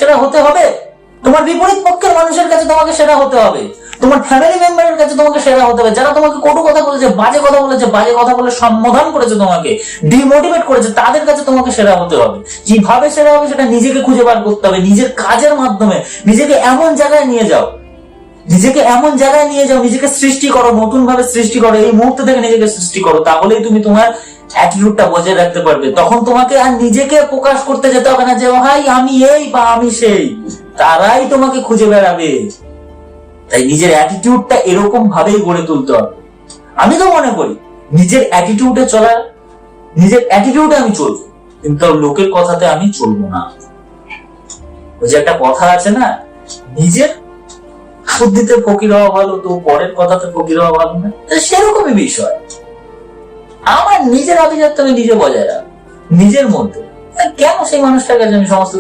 সেরা হতে হবে, তোমার বিপরীত পক্ষের মানুষের কাছে তোমাকে সেরা হতে হবে, তোমার ফ্যামিলি মেম্বারের কাছে তোমাকে সেরা হতে হবে, যারা তোমাকে কটু কথা বলেছে, বাজে কথা বলেছে, বাজে কথা বলে সম্বোধন করেছে, তোমাকে ডিমোটিভেট করেছে, তাদের কাছে তোমাকে সেরা হতে হবে। কিভাবে সেরা হবে সেটা নিজেকে খুঁজে বার করতে হবে, নিজের কাজের মাধ্যমে নিজেকে এমন জায়গায় নিয়ে যাও, নিজেকে সৃষ্টি করো, নতুন ভাবে সৃষ্টি করো, এই মুহূর্ত থেকে নিজেকে সৃষ্টি করো, তাহলেই তুমি তোমার অ্যাটিটিউডটা বজায় রাখতে পারবে। তখন তোমাকে আর নিজেকে প্রকাশ করতে যেতে হবে না যে ভাই আমি এই বা আমি সেই, তারাই তোমাকে খুঁজে বেড়াবে। তাই নিজের অ্যাটিটিউডটা এরকম ভাবেই গড়ে তুলতে হবে। আমি তো মনে করি নিজের অ্যাটিটিউডে আমি চলবো, কিন্তু লোকের কথাতে আমি চলবো না। ওই যে একটা কথা আছে না, নিজের বুদ্ধিতে ফকির হওয়া ভালো তো পরের কথাতে ফকির হওয়া ভালো না, সেরকমই বিষয়। আমার নিজের আভিজাত্য আমি নিজে বজায় রাখবো নিজের মধ্যে, কেন সেই মানুষটার কাছে আমি সমস্ত